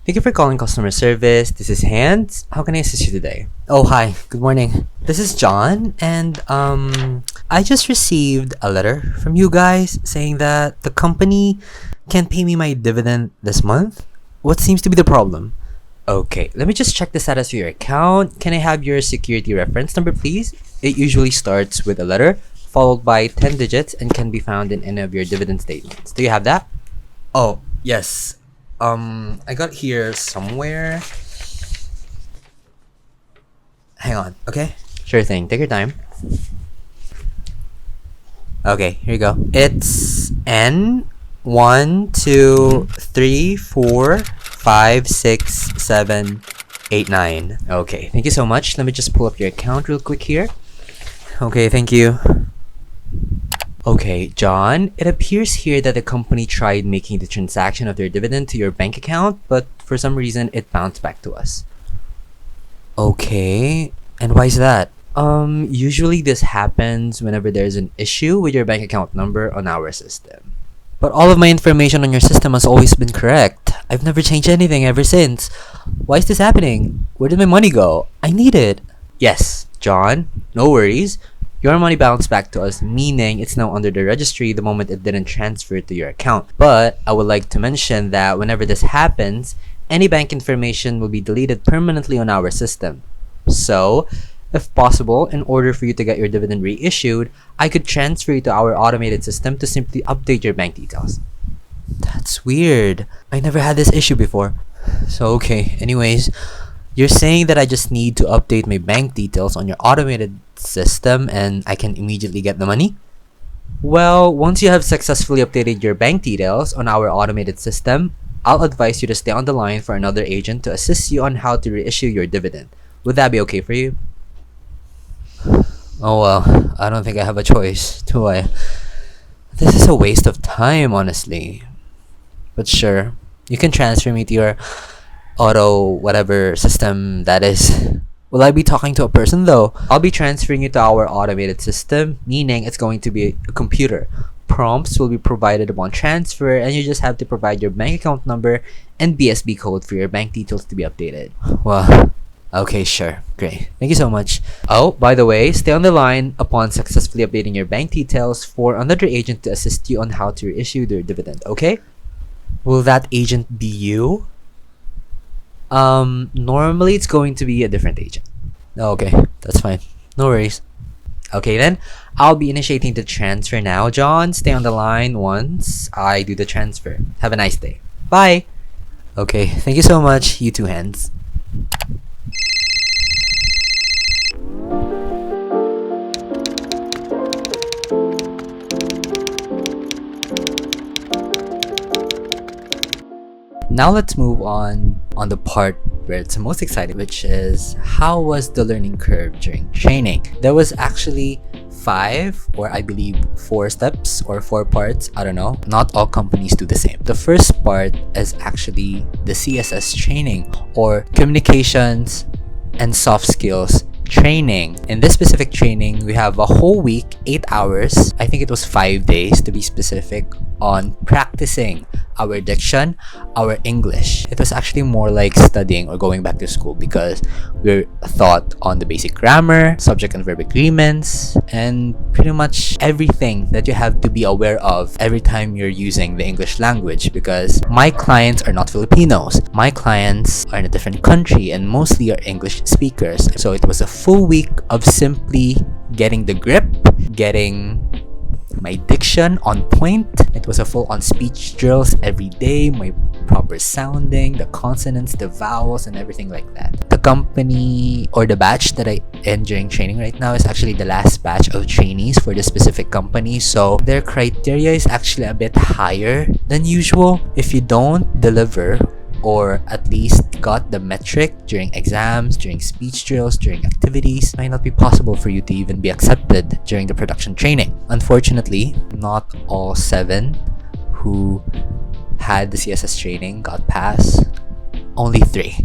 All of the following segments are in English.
Thank you for calling customer service. This is Hans. How can I assist you today? Oh, hi. Good morning. This is John, and I just received a letter from you guys saying that the company can't pay me my dividend this month. What seems to be the problem? Okay, let me just check the status of your account. Can I have your security reference number, please? It usually starts with a letter followed by 10 digits and can be found in any of your dividend statements. Do you have that? Oh, yes. I got here somewhere. Hang on, okay? Sure thing. Take your time. Okay, here you go. It's N 1 2 3 4 5 6 7 8 9. Okay, thank you so much. Let me just pull up your account real quick here. Okay, thank you. Okay, John, it appears here that the company tried making the transaction of their dividend to your bank account, but for some reason it bounced back to us. Okay, and why is that? Usually this happens whenever there's an issue with your bank account number on our system. But all of my information on your system has always been correct. I've never changed anything ever since. Why is this happening? Where did my money go? I need it. Yes, John, no worries. Your money bounced back to us, meaning it's now under the registry the moment it didn't transfer to your account. But I would like to mention that whenever this happens, any bank information will be deleted permanently on our system. So, if possible, in order for you to get your dividend reissued, I could transfer you to our automated system to simply update your bank details. That's weird. I never had this issue before. So okay, anyways, you're saying that I just need to update my bank details on your automated system and I can immediately get the money? Well, once you have successfully updated your bank details on our automated system, I'll advise you to stay on the line for another agent to assist you on how to reissue your dividend. Would that be okay for you? Oh well, I don't think I have a choice, do I? This is a waste of time, honestly. But sure, you can transfer me to your auto whatever system that is. Will I be talking to a person though? I'll be transferring you to our automated system, meaning it's going to be a computer. Prompts will be provided upon transfer and you just have to provide your bank account number and BSB code for your bank details to be updated. Well, okay, sure. Great. Thank you so much. Oh, by the way, stay on the line upon successfully updating your bank details for another agent to assist you on how to reissue their dividend, okay? Will that agent be you? Normally it's going to be a different agent. Okay, that's fine. No worries. Okay then, I'll be initiating the transfer now. John, stay on the line once I do the transfer. Have a nice day. Bye! Okay, thank you so much. You too, Hands. Now let's move on the part where it's the most exciting, which is how was the learning curve during training? There was actually 5 or I believe 4 steps or 4 parts, I don't know. Not all companies do the same. The first part is actually the CSS training or communications and soft skills training. In this specific training, we have a whole week, 8 hours, I think it was 5 days to be specific, on practicing our diction, our English. It was actually more like studying or going back to school because we're taught on the basic grammar, subject and verb agreements, and pretty much everything that you have to be aware of every time you're using the English language, because my clients are not Filipinos. My clients are in a different country and mostly are English speakers. So it was a full week of simply getting the grip, getting my diction on point. It was a full-on speech drills every day, my proper sounding, the consonants, the vowels, and everything like that. The company or the batch that I am during training right now is actually the last batch of trainees for this specific company, so their criteria is actually a bit higher than usual. If you don't deliver or at least got the metric during exams, during speech drills, during activities, it might not be possible for you to even be accepted during the production training. Unfortunately, not all 7 who had the CSS training got passed. only 3.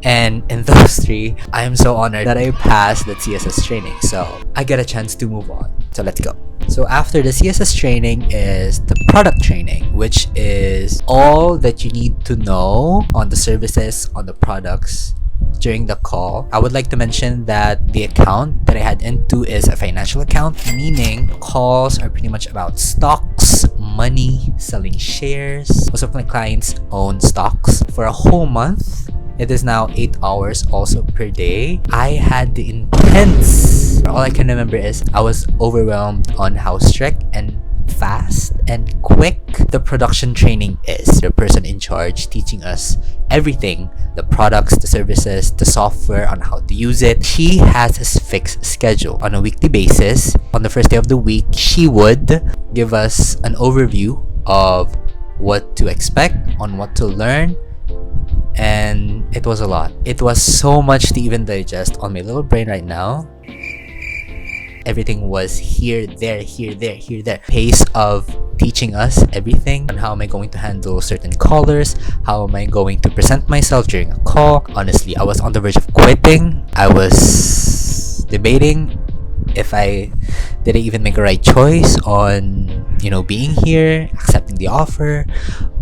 And in those 3, I am so honored that I passed the CSS training. So I get a chance to move on. So let's go. So after the CSS training is the product training, which is all that you need to know on the services, on the products during the call. I would like to mention that the account that I had into is a financial account, meaning calls are pretty much about stocks, money, selling shares. Most of my clients own stocks. For a whole month, it is now 8 hours also per day. I had the intense, all I can remember is I was overwhelmed on how strict and fast and quick the production training is. The person in charge teaching us everything, the products, the services, the software, on how to use it. She has a fixed schedule on a weekly basis. On the first day of the week, she would give us an overview of what to expect, on what to learn, and it was a lot. It was so much to even digest on my little brain right now. Everything was here, there, here, there, here, there. Pace of teaching us everything on how am I going to handle certain callers, how am I going to present myself during a call. Honestly, I was on the verge of quitting. I was debating if did I even make a right choice on being here, accepting the offer.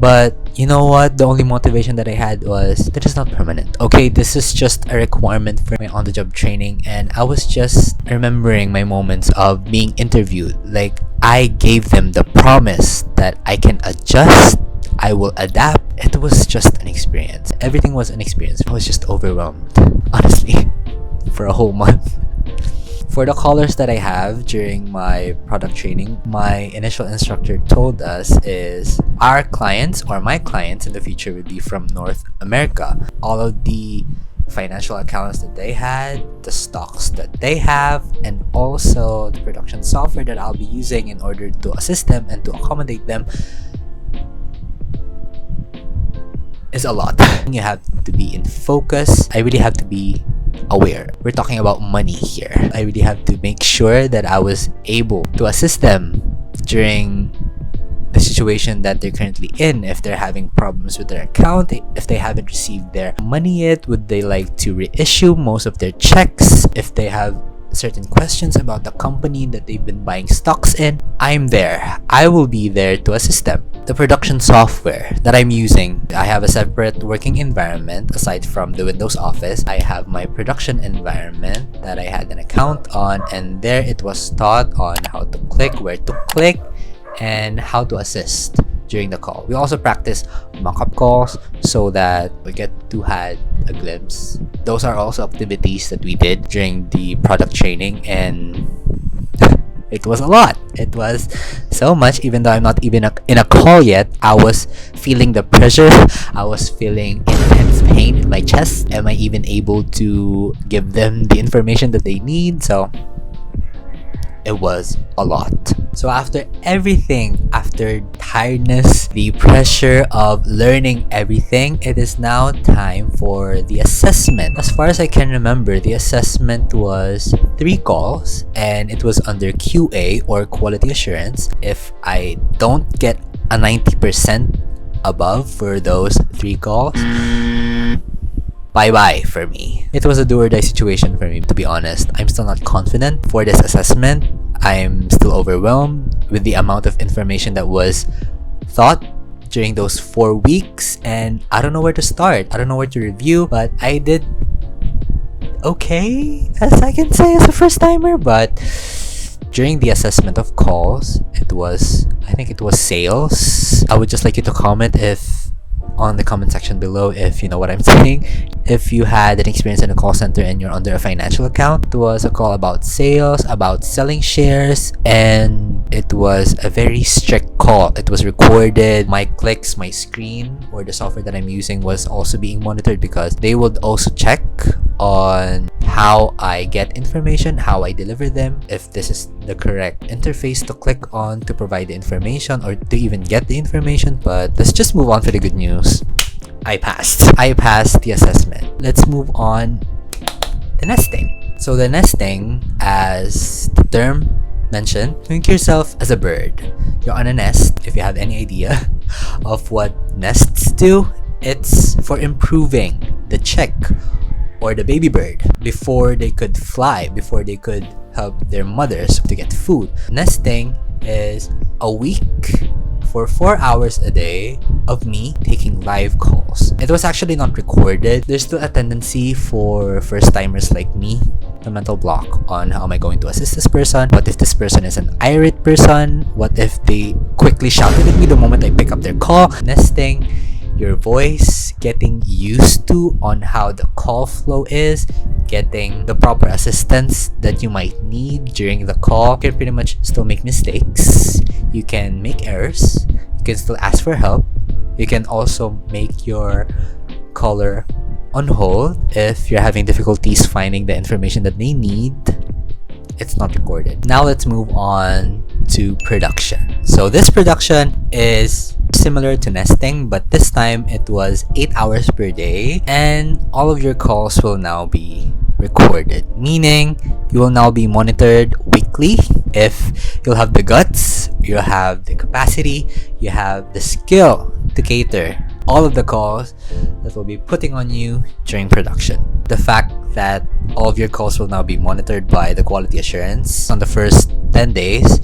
But you know what, the only motivation that I had was that is not permanent. Okay, this is just a requirement for my on-the-job training, and I was just remembering my moments of being interviewed. Like, I gave them the promise that I can adjust, I will adapt. It was just an experience. Everything was an experience. I was just overwhelmed, honestly, for a whole month. For the callers that I have during my product training, my initial instructor told us is our clients, or my clients in the future, would be from North America. All of the financial accounts that they had, the stocks that they have, and also the production software that I'll be using in order to assist them and to accommodate them is a lot. You have to be in focus. I really have to be aware. We're talking about money here. I really have to make sure that I was able to assist them during the situation that they're currently in. If they're having problems with their account, if they haven't received their money yet, would they like to reissue most of their checks? If they have certain questions about the company that they've been buying stocks in, I'm there. I will be there to assist them. The production software that I'm using, I have a separate working environment aside from the Windows Office. I have my production environment that I had an account on, and there it was taught on how to click, where to click, and how to assist during the call. We also practice mock-up calls so that we get to have a glimpse. Those are also activities that we did during the product training, and it was a lot. It was so much. Even though I'm not even in a call yet, I was feeling the pressure. I was feeling intense pain in my chest. Am I even able to give them the information that they need? So it was a lot. So after everything, after tiredness, the pressure of learning everything, it is now time for the assessment. As far as I can remember, the assessment was 3 calls, and it was under QA, or quality assurance. If I don't get a 90% above for those 3 calls, bye-bye for me. It was a do-or-die situation for me, to be honest. I'm still not confident for this assessment. I'm still overwhelmed with the amount of information that was taught during those 4 weeks, and I don't know where to start. I don't know where to review, but I did okay, as I can say, as a first-timer. But during the assessment of calls, I think it was sales. I would just like you to comment on the comment section below if you know what I'm saying. If you had an experience in a call center and you're under a financial account, it was a call about sales, about selling shares, and it was a very strict call. It was recorded. My clicks, my screen, or the software that I'm using was also being monitored, because they would also check on how I get information, how I deliver them, if this is the correct interface to click on to provide the information or to even get the information. But let's just move on for the good news. I passed the assessment. Let's move on to nesting. So the nesting, as the term mentioned, think yourself as a bird. You're on a nest. If you have any idea of what nests do, It's for improving the chick or the baby bird before they could fly, before they could help their mothers to get food. Nesting is a week for 4 hours a day of me taking live calls. It was actually not recorded. There's still a tendency for first timers like me, the mental block on how am I going to assist this person? What if this person is an irate person? What if they quickly shouted at me the moment I pick up their call? Nesting your voice, getting used to on how the call flow is, getting the proper assistance that you might need during the call. You can pretty much still make mistakes. You can make errors. You can still ask for help. You can also make your caller on hold if you're having difficulties finding the information that they need. It's not recorded. Now let's move on to production. So this production is similar to nesting, but this time it was 8 hours per day, and all of your calls will now be recorded, meaning you will now be monitored weekly. If you'll have the guts, you'll have the capacity, you have the skill to cater all of the calls that will be putting on you during production. The fact that all of your calls will now be monitored by the quality assurance on the first 10 days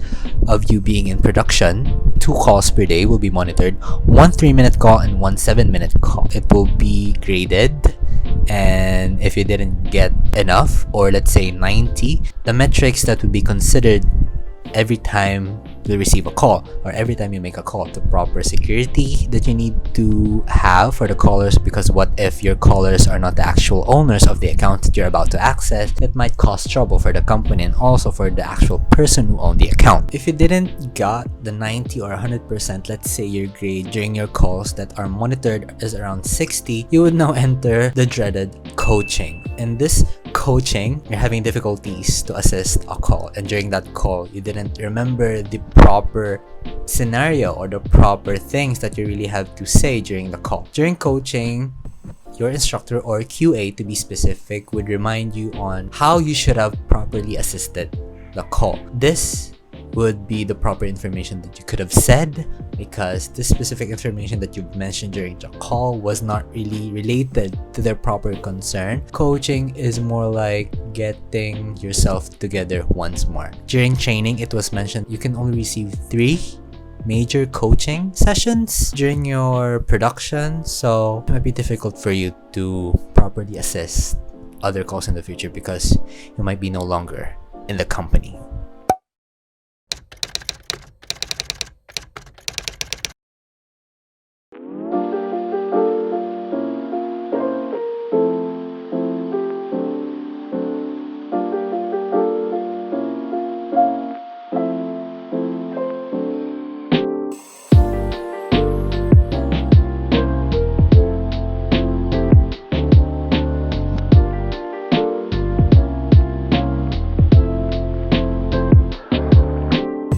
of you being in production, 2 calls per day will be monitored, 1 3-minute call and 1 7-minute call. It will be graded, and if you didn't get enough, or let's say 90, the metrics that would be considered every time you receive a call or every time you make a call, the proper security that you need to have for the callers, because what if your callers are not the actual owners of the account that you're about to access? It might cause trouble for the company and also for the actual person who owned the account. If you didn't got the 90 or 100%, let's say your grade during your calls that are monitored is around 60, you would now enter the dreaded coaching. In this coaching, you're having difficulties to assist a call, and during that call you didn't remember the proper scenario or the proper things that you really have to say during the call. During coaching, your instructor, or QA to be specific, would remind you on how you should have properly assisted the call. This would be the proper information that you could have said, because this specific information that you've mentioned during the call was not really related to their proper concern. Coaching is more like getting yourself together once more. During training, it was mentioned you can only receive 3 major coaching sessions during your production, so it might be difficult for you to properly assist other calls in the future because you might be no longer in the company.